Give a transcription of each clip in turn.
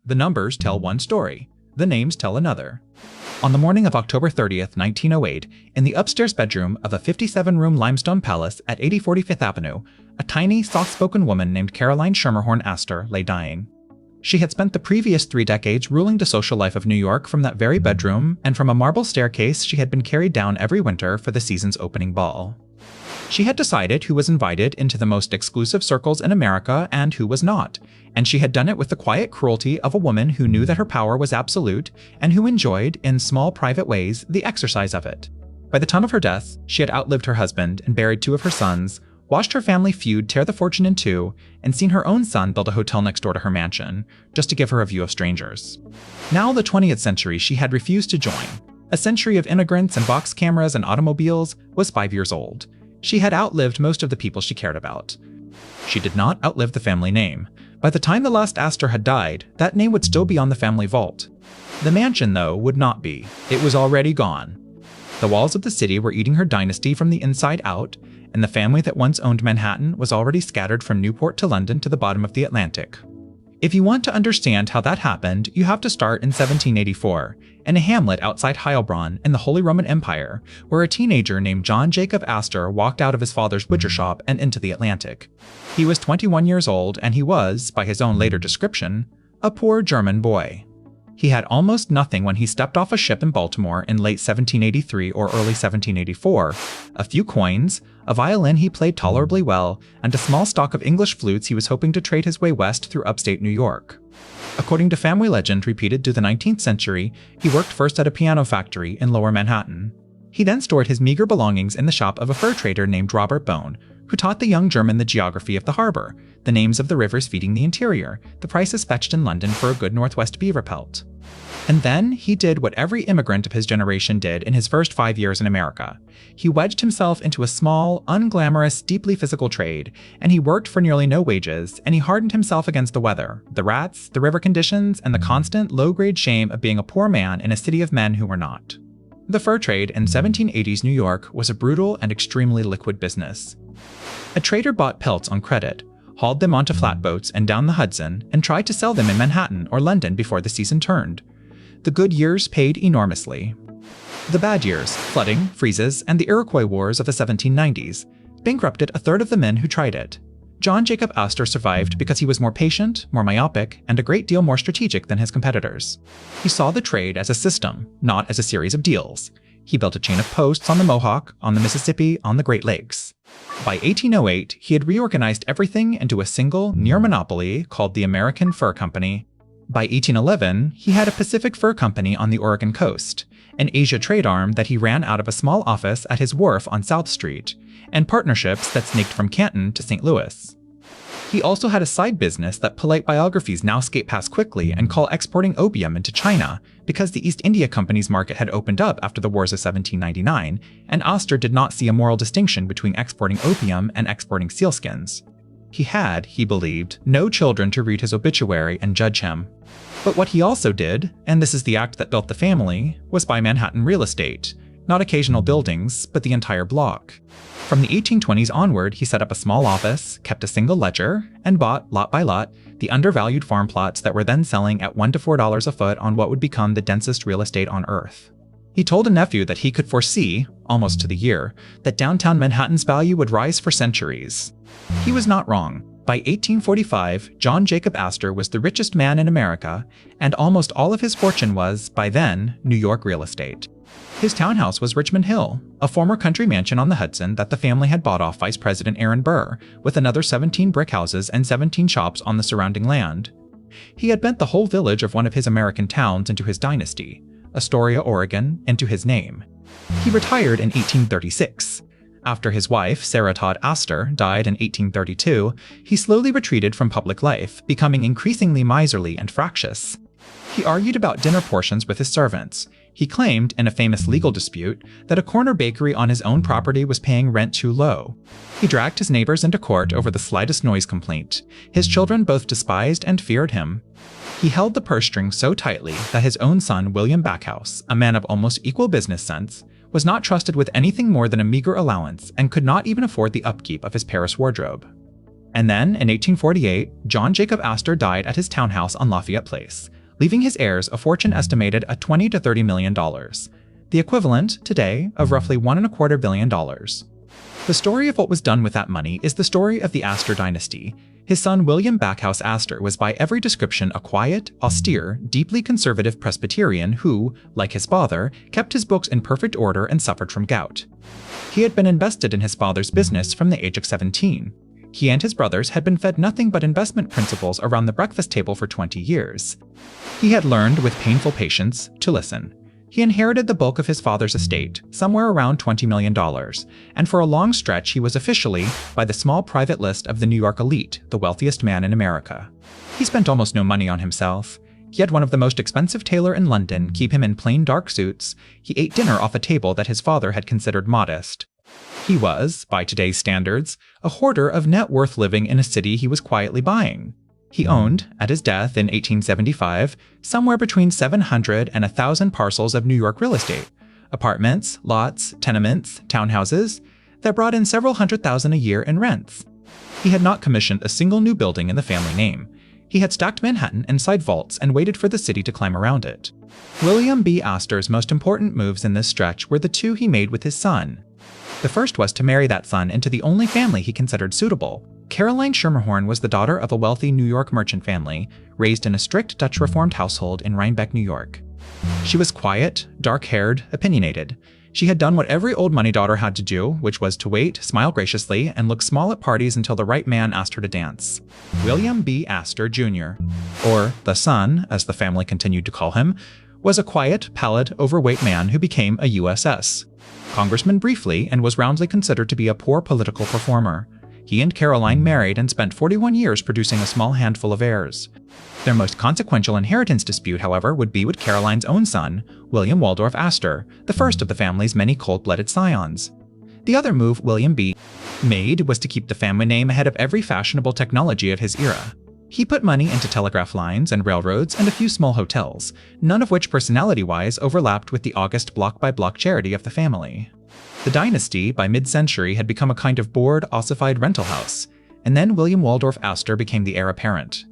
The numbers tell one story. The names tell another. On the morning of October 30th, 1908, in the upstairs bedroom of a 57-room limestone palace at 8045th Avenue, a tiny, soft-spoken woman named Caroline Schermerhorn Astor lay dying. She had spent the previous 3 decades ruling the social life of New York from that very bedroom, and from a marble staircase she had been carried down every winter for the season's opening ball. She had decided who was invited into the most exclusive circles in America and who was not, and she had done it with the quiet cruelty of a woman who knew that her power was absolute and who enjoyed, in small private ways, the exercise of it. By the time of her death, she had outlived her husband and buried 2 of her sons, watched her family feud tear the fortune in 2, and seen her own son build a hotel next door to her mansion, just to give her a view of strangers. Now the 20th century she had refused to join. A century of immigrants and box cameras and automobiles was 5 years old. She had outlived most of the people she cared about. She did not outlive the family name. By the time the last Astor had died, that name would still be on the family vault. The mansion, though, would not be. It was already gone. The walls of the city were eating her dynasty from the inside out, and the family that once owned Manhattan was already scattered from Newport to London to the bottom of the Atlantic. If you want to understand how that happened, you have to start in 1784, in a hamlet outside Heilbronn in the Holy Roman Empire, where a teenager named John Jacob Astor walked out of his father's butcher shop and into the Atlantic. He was 21 years old, and he was, by his own later description, a poor German boy. He had almost nothing when he stepped off a ship in Baltimore in late 1783 or early 1784, a few coins, a violin he played tolerably well, and a small stock of English flutes he was hoping to trade his way west through upstate New York. According to family legend repeated to the 19th century, he worked first at a piano factory in Lower Manhattan. He then stored his meager belongings in the shop of a fur trader named Robert Bone, who taught the young German the geography of the harbor, the names of the rivers feeding the interior, the prices fetched in London for a good Northwest beaver pelt. And then he did what every immigrant of his generation did in his first 5 years in America. He wedged himself into a small, unglamorous, deeply physical trade, and he worked for nearly no wages, and he hardened himself against the weather, the rats, the river conditions, and the constant, low-grade shame of being a poor man in a city of men who were not. The fur trade in 1780s New York was a brutal and extremely liquid business. A trader bought pelts on credit, hauled them onto flatboats and down the Hudson, and tried to sell them in Manhattan or London before the season turned. The good years paid enormously. The bad years, flooding, freezes, and the Iroquois Wars of the 1790s, bankrupted a third of the men who tried it. John Jacob Astor survived because he was more patient, more myopic, and a great deal more strategic than his competitors. He saw the trade as a system, not as a series of deals. He built a chain of posts on the Mohawk, on the Mississippi, on the Great Lakes. By 1808, he had reorganized everything into a single, near monopoly called the American Fur Company. By 1811, he had a Pacific Fur Company on the Oregon coast, an Asia trade arm that he ran out of a small office at his wharf on South Street, and partnerships that snaked from Canton to St. Louis. He also had a side business that polite biographies now skate past quickly and call exporting opium into China, because the East India Company's market had opened up after the Wars of 1799, and Astor did not see a moral distinction between exporting opium and exporting sealskins. He had, he believed, no children to read his obituary and judge him. But what he also did, and this is the act that built the family, was buy Manhattan real estate, not occasional buildings, but the entire block. From the 1820s onward, he set up a small office, kept a single ledger, and bought, lot by lot, the undervalued farm plots that were then selling at $1 to $4 a foot on what would become the densest real estate on Earth. He told a nephew that he could foresee, almost to the year, that downtown Manhattan's value would rise for centuries. He was not wrong. By 1845, John Jacob Astor was the richest man in America, and almost all of his fortune was, by then, New York real estate. His townhouse was Richmond Hill, a former country mansion on the Hudson that the family had bought off Vice President Aaron Burr, with another 17 brick houses and 17 shops on the surrounding land. He had bent the whole village of one of his American towns into his dynasty, Astoria, Oregon, into his name. He retired in 1836. After his wife, Sarah Todd Astor, died in 1832, he slowly retreated from public life, becoming increasingly miserly and fractious. He argued about dinner portions with his servants. He claimed, in a famous legal dispute, that a corner bakery on his own property was paying rent too low. He dragged his neighbors into court over the slightest noise complaint. His children both despised and feared him. He held the purse strings so tightly that his own son, William Backhouse, a man of almost equal business sense, was not trusted with anything more than a meager allowance and could not even afford the upkeep of his Paris wardrobe. And then, in 1848, John Jacob Astor died at his townhouse on Lafayette Place, leaving his heirs a fortune estimated at $20 to $30 million, the equivalent, today, of roughly $1.25 billion. The story of what was done with that money is the story of the Astor dynasty. His son William Backhouse Astor was by every description a quiet, austere, deeply conservative Presbyterian who, like his father, kept his books in perfect order and suffered from gout. He had been invested in his father's business from the age of 17. He and his brothers had been fed nothing but investment principles around the breakfast table for 20 years. He had learned, with painful patience, to listen. He inherited the bulk of his father's estate, somewhere around $20 million, and for a long stretch he was officially, by the small private list of the New York elite, the wealthiest man in America. He spent almost no money on himself. He had one of the most expensive tailor in London keep him in plain dark suits. He ate dinner off a table that his father had considered modest. He was, by today's standards, a hoarder of net worth living in a city he was quietly buying. He owned, at his death in 1875, somewhere between 700 and 1,000 parcels of New York real estate, apartments, lots, tenements, townhouses, that brought in several $100,000 a year in rents. He had not commissioned a single new building in the family name. He had stacked Manhattan inside vaults and waited for the city to climb around it. William B. Astor's most important moves in this stretch were the two he made with his son. The first was to marry that son into the only family he considered suitable. Caroline Schermerhorn was the daughter of a wealthy New York merchant family, raised in a strict Dutch Reformed household in Rhinebeck, New York. She was quiet, dark-haired, opinionated. She had done what every old money daughter had to do, which was to wait, smile graciously, and look small at parties until the right man asked her to dance. William B. Astor Jr., or the son, as the family continued to call him, was a quiet, pallid, overweight man who became a USS. Congressman briefly, and was roundly considered to be a poor political performer. He and Caroline married and spent 41 years producing a small handful of heirs. Their most consequential inheritance dispute, however, would be with Caroline's own son, William Waldorf Astor, the first of the family's many cold-blooded scions. The other move William B. made was to keep the family name ahead of every fashionable technology of his era. He put money into telegraph lines and railroads and a few small hotels, none of which personality-wise overlapped with the august block-by-block charity of the family. The Dynasty, by mid-century, had become a kind of bored, ossified rental house, and then William Waldorf Astor became the heir apparent.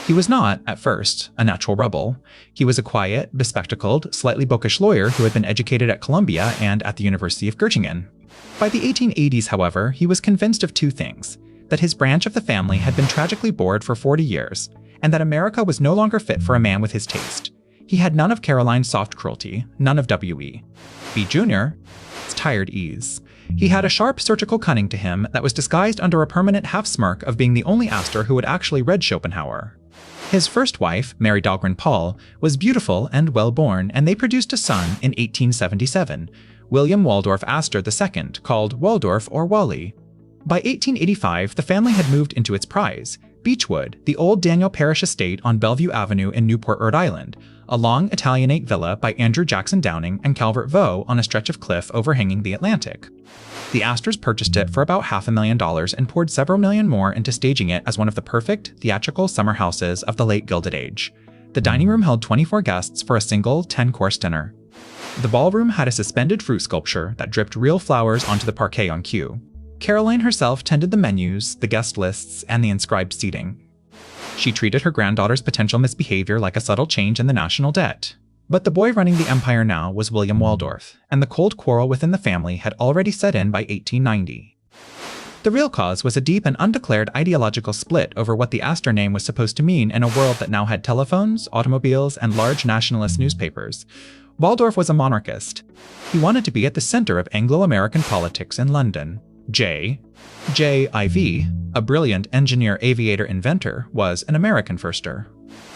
He was not, at first, a natural rebel. He was a quiet, bespectacled, slightly bookish lawyer who had been educated at Columbia and at the University of Göttingen. By the 1880s, however, he was convinced of two things: that his branch of the family had been tragically bored for 40 years, and that America was no longer fit for a man with his taste. He had none of Caroline's soft cruelty, none of W.E. B. Jr. tired ease. He had a sharp surgical cunning to him that was disguised under a permanent half-smirk of being the only Astor who had actually read Schopenhauer. His first wife, Mary Dahlgren Paul, was beautiful and well-born, and they produced a son in 1877, William Waldorf Astor II, called Waldorf or Wally. By 1885, the family had moved into its prize, Beechwood, the old Daniel Parish estate on Bellevue Avenue in Newport, Rhode Island, a long Italianate villa by Andrew Jackson Downing and Calvert Vaux on a stretch of cliff overhanging the Atlantic. The Astors purchased it for about $500,000 and poured several million more into staging it as one of the perfect, theatrical summer houses of the late Gilded Age. The dining room held 24 guests for a single 10-course dinner. The ballroom had a suspended fruit sculpture that dripped real flowers onto the parquet on cue. Caroline herself tended the menus, the guest lists, and the inscribed seating. She treated her granddaughter's potential misbehavior like a subtle change in the national debt. But the boy running the empire now was William Waldorf, and the cold quarrel within the family had already set in by 1890. The real cause was a deep and undeclared ideological split over what the Astor name was supposed to mean in a world that now had telephones, automobiles, and large nationalist newspapers. Waldorf was a monarchist. He wanted to be at the center of Anglo-American politics in London. J.I.V., a brilliant engineer, aviator, inventor, was an American firster.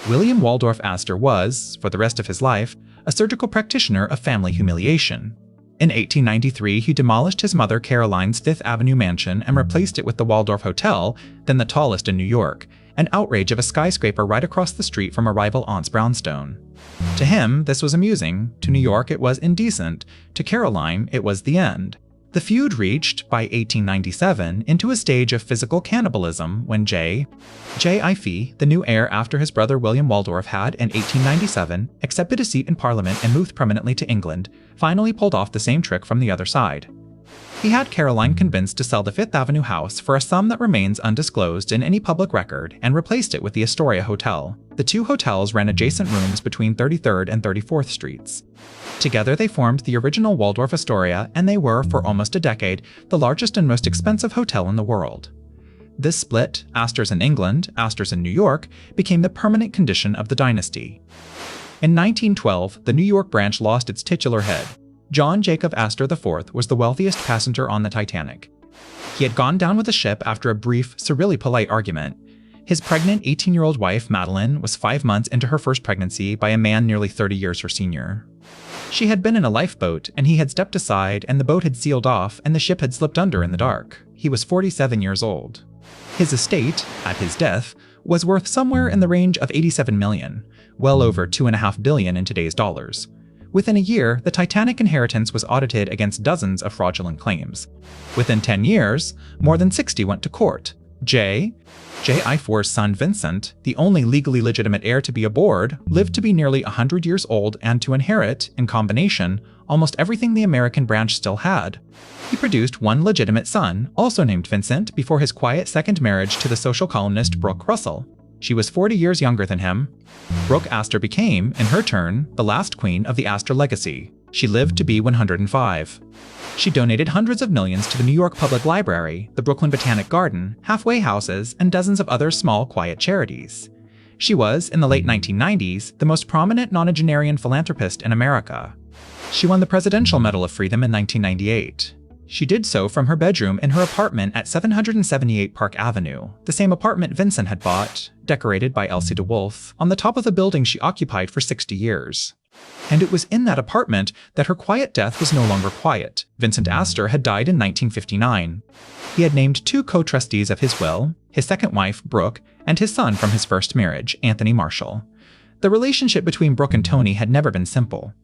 William Waldorf Astor was, for the rest of his life, a surgical practitioner of family humiliation. In 1893, he demolished his mother Caroline's Fifth Avenue mansion and replaced it with the Waldorf Hotel, then the tallest in New York, an outrage of a skyscraper right across the street from a rival aunt's brownstone. To him, this was amusing. To New York, it was indecent. To Caroline, it was the end. The feud reached, by 1897, into a stage of physical cannibalism when J.I.V., the new heir after his brother William Waldorf had, in 1897, accepted a seat in Parliament and moved permanently to England, finally pulled off the same trick from the other side. He had Caroline convinced to sell the Fifth Avenue house for a sum that remains undisclosed in any public record and replaced it with the Astoria Hotel. The two hotels ran adjacent rooms between 33rd and 34th Streets. Together they formed the original Waldorf Astoria, and they were, for almost a decade, the largest and most expensive hotel in the world. This split, Astors in England, Astors in New York, became the permanent condition of the dynasty. In 1912, the New York branch lost its titular head. John Jacob Astor IV was the wealthiest passenger on the Titanic. He had gone down with the ship after a brief, surreally polite argument. His pregnant 18-year-old wife, Madeline, was 5 months into her first pregnancy by a man nearly 30 years her senior. She had been in a lifeboat, and he had stepped aside, and the boat had sealed off, and the ship had slipped under in the dark. He was 47 years old. His estate, at his death, was worth somewhere in the range of $87 million, well over $2.5 billion in today's dollars. Within a year, the Titanic inheritance was audited against dozens of fraudulent claims. Within 10 years, more than 60 went to court. J. I4's son Vincent, the only legally legitimate heir to be aboard, lived to be nearly 100 years old and to inherit, in combination, almost everything the American branch still had. He produced one legitimate son, also named Vincent, before his quiet second marriage to the social columnist Brooke Russell. She was 40 years younger than him. Brooke Astor became, in her turn, the last queen of the Astor legacy. She lived to be 105. She donated hundreds of millions to the New York Public Library, the Brooklyn Botanic Garden, halfway houses, and dozens of other small, quiet charities. She was, in the late 1990s, the most prominent nonagenarian philanthropist in America. She won the Presidential Medal of Freedom in 1998. She did so from her bedroom in her apartment at 778 Park Avenue, the same apartment Vincent had bought, decorated by Elsie DeWolf, on the top of the building she occupied for 60 years. And it was in that apartment that her quiet death was no longer quiet. Vincent Astor had died in 1959. He had named 2 co-trustees of his will, his second wife, Brooke, and his son from his first marriage, Anthony Marshall. The relationship between Brooke and Tony had never been simple.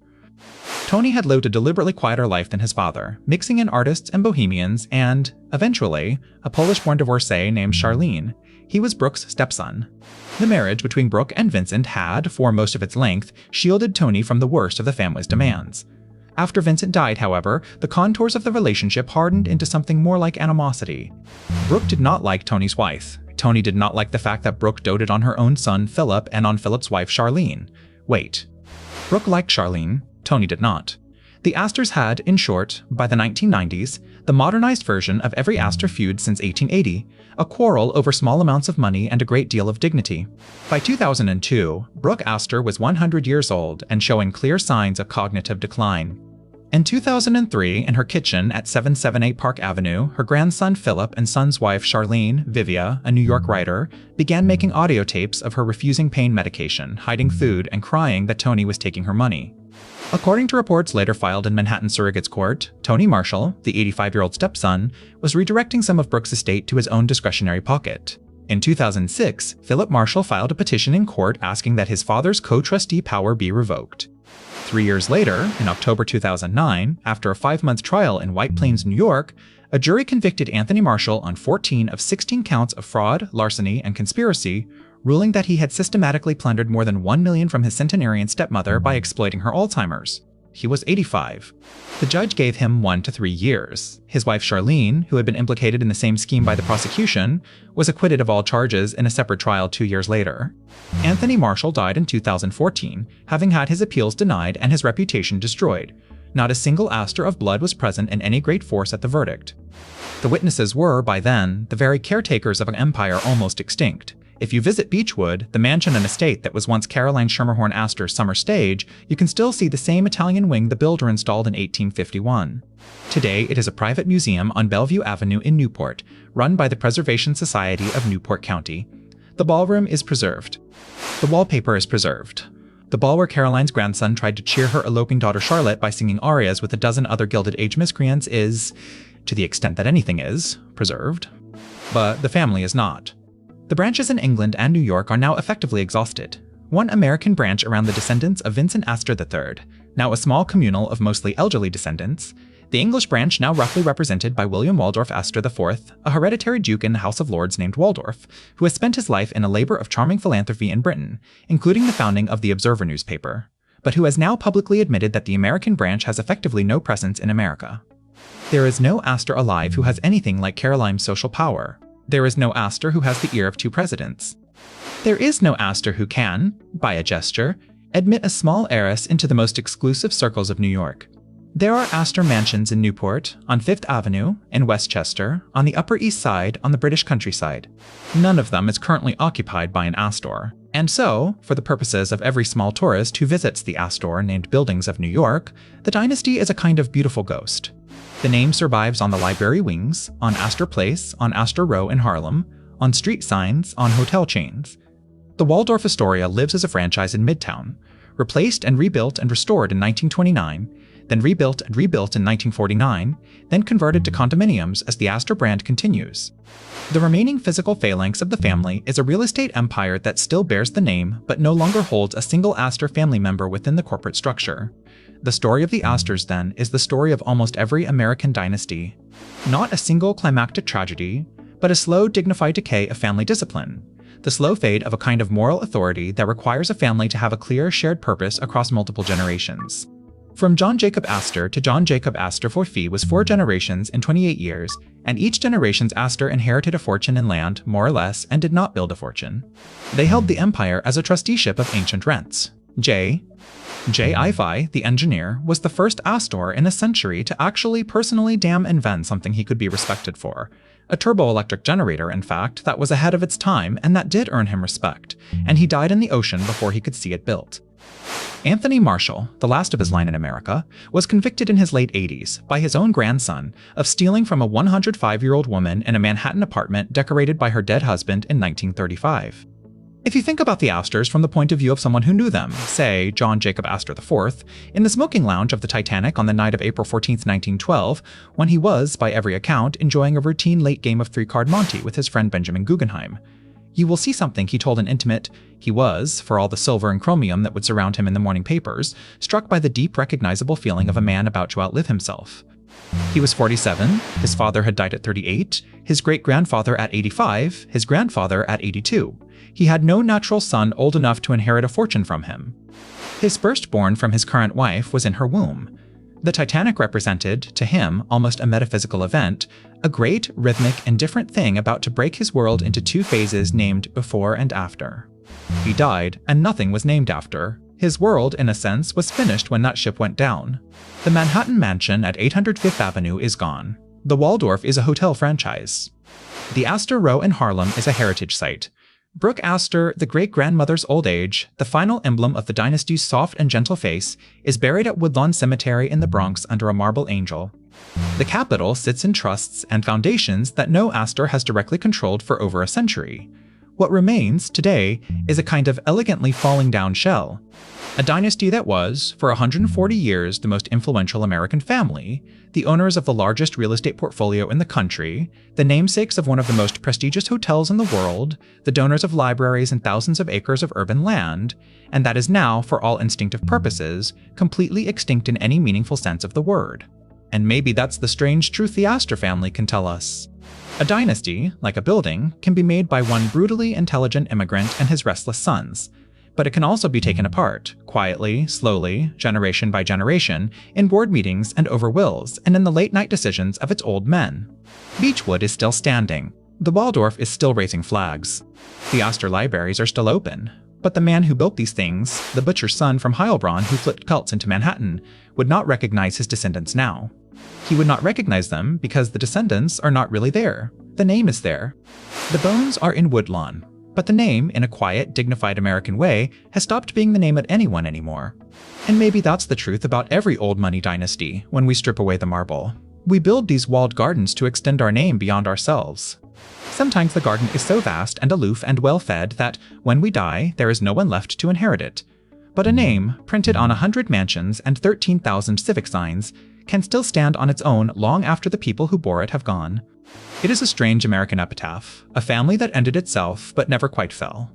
Tony had lived a deliberately quieter life than his father, mixing in artists and bohemians and, eventually, a Polish-born divorcee named Charlene. He was Brooke's stepson. The marriage between Brooke and Vincent had, for most of its length, shielded Tony from the worst of the family's demands. After Vincent died, however, the contours of the relationship hardened into something more like animosity. Brooke did not like Tony's wife. Tony did not like the fact that Brooke doted on her own son, Philip, and on Philip's wife, Charlene. Wait. Brooke liked Charlene. Tony did not. The Astors had, in short, by the 1990s, the modernized version of every Astor feud since 1880, a quarrel over small amounts of money and a great deal of dignity. By 2002, Brooke Astor was 100 years old and showing clear signs of cognitive decline. In 2003, in her kitchen at 778 Park Avenue, her grandson Philip and son's wife Charlene, Vivia, a New York writer, began making audio tapes of her refusing pain medication, hiding food, and crying that Tony was taking her money. According to reports later filed in Manhattan Surrogate's Court, Tony Marshall, the 85-year-old stepson, was redirecting some of Brooke's estate to his own discretionary pocket. In 2006, Philip Marshall filed a petition in court asking that his father's co-trustee power be revoked. 3 years later, in October 2009, after a 5-month trial in White Plains, New York, a jury convicted Anthony Marshall on 14 of 16 counts of fraud, larceny, and conspiracy, ruling that he had systematically plundered more than $1 million from his centenarian stepmother by exploiting her Alzheimer's. He was 85. The judge gave him 1 to 3 years. His wife Charlene, who had been implicated in the same scheme by the prosecution, was acquitted of all charges in a separate trial 2 years later. Anthony Marshall died in 2014, having had his appeals denied and his reputation destroyed. Not a single Astor of blood was present in any great force at the verdict. The witnesses were, by then, the very caretakers of an empire almost extinct. If you visit Beechwood, the mansion and estate that was once Caroline Schermerhorn Astor's summer stage, you can still see the same Italian wing the builder installed in 1851. Today, it is a private museum on Bellevue Avenue in Newport, run by the Preservation Society of Newport County. The ballroom is preserved. The wallpaper is preserved. The ball where Caroline's grandson tried to cheer her eloping daughter Charlotte by singing arias with a dozen other Gilded Age miscreants is, to the extent that anything is, preserved. But the family is not. The branches in England and New York are now effectively exhausted. One American branch around the descendants of Vincent Astor III, now a small communal of mostly elderly descendants. The English branch now roughly represented by William Waldorf Astor IV, a hereditary duke in the House of Lords named Waldorf, who has spent his life in a labor of charming philanthropy in Britain, including the founding of the Observer newspaper, but who has now publicly admitted that the American branch has effectively no presence in America. There is no Astor alive who has anything like Caroline's social power. There is no Astor who has the ear of 2 presidents. There is no Astor who can, by a gesture, admit a small heiress into the most exclusive circles of New York. There are Astor mansions in Newport, on Fifth Avenue, in Westchester, on the Upper East Side, on the British countryside. None of them is currently occupied by an Astor. And so, for the purposes of every small tourist who visits the Astor-named buildings of New York, the Dynasty is a kind of beautiful ghost. The name survives on the library wings, on Astor Place, on Astor Row in Harlem, on street signs, on hotel chains. The Waldorf Astoria lives as a franchise in Midtown, replaced and rebuilt and restored in 1929, then rebuilt and rebuilt in 1949, then converted to condominiums as the Astor brand continues. The remaining physical phalanx of the family is a real estate empire that still bears the name but no longer holds a single Astor family member within the corporate structure. The story of the Astors, then, is the story of almost every American dynasty. Not a single climactic tragedy, but a slow, dignified decay of family discipline. The slow fade of a kind of moral authority that requires a family to have a clear, shared purpose across multiple generations. From John Jacob Astor to John Jacob Astor IV was 4 generations in 28 years, and each generation's Astor inherited a fortune in land, more or less, and did not build a fortune. They held the empire as a trusteeship of ancient rents. J. I. the engineer, was the first Astor in a century to actually personally damn invent something he could be respected for. A turbo-electric generator, in fact, that was ahead of its time and that did earn him respect, and he died in the ocean before he could see it built. Anthony Marshall, the last of his line in America, was convicted in his late 80s by his own grandson of stealing from a 105-year-old woman in a Manhattan apartment decorated by her dead husband in 1935. If you think about the Astors from the point of view of someone who knew them, say John Jacob Astor IV, in the smoking lounge of the Titanic on the night of April 14, 1912, when he was, by every account, enjoying a routine late game of 3-card Monte with his friend Benjamin Guggenheim, you will see something he told an intimate. He was, for all the silver and chromium that would surround him in the morning papers, struck by the deep, recognizable feeling of a man about to outlive himself. He was 47, his father had died at 38, his great-grandfather at 85, his grandfather at 82. He had no natural son old enough to inherit a fortune from him. His firstborn from his current wife was in her womb. The Titanic represented, to him, almost a metaphysical event, a great, rhythmic, and different thing about to break his world into 2 phases named before and after. He died, and nothing was named after. His world, in a sense, was finished when that ship went down. The Manhattan mansion at 800 Fifth Avenue is gone. The Waldorf is a hotel franchise. The Astor Row in Harlem is a heritage site. Brooke Astor, the great-grandmother's old age, the final emblem of the dynasty's soft and gentle face, is buried at Woodlawn Cemetery in the Bronx under a marble angel. The Capitol sits in trusts and foundations that no Astor has directly controlled for over a century. What remains, today, is a kind of elegantly falling down shell. A dynasty that was, for 140 years, the most influential American family, the owners of the largest real estate portfolio in the country, the namesakes of one of the most prestigious hotels in the world, the donors of libraries and thousands of acres of urban land, and that is now, for all instinctive purposes, completely extinct in any meaningful sense of the word. And maybe that's the strange truth the Astor family can tell us. A dynasty, like a building, can be made by one brutally intelligent immigrant and his restless sons. But it can also be taken apart, quietly, slowly, generation by generation, in board meetings and over wills, and in the late-night decisions of its old men. Beechwood is still standing. The Waldorf is still raising flags. The Astor libraries are still open. But the man who built these things, the butcher's son from Heilbronn who flipped cults into Manhattan, would not recognize his descendants now. He would not recognize them because the descendants are not really there. The name is there. The bones are in Woodlawn. But the name, in a quiet, dignified American way, has stopped being the name of anyone anymore. And maybe that's the truth about every old money dynasty when we strip away the marble. We build these walled gardens to extend our name beyond ourselves. Sometimes the garden is so vast and aloof and well-fed that, when we die, there is no one left to inherit it. But a name, printed on 100 mansions and 13,000 civic signs, can still stand on its own long after the people who bore it have gone. It is a strange American epitaph, a family that ended itself but never quite fell.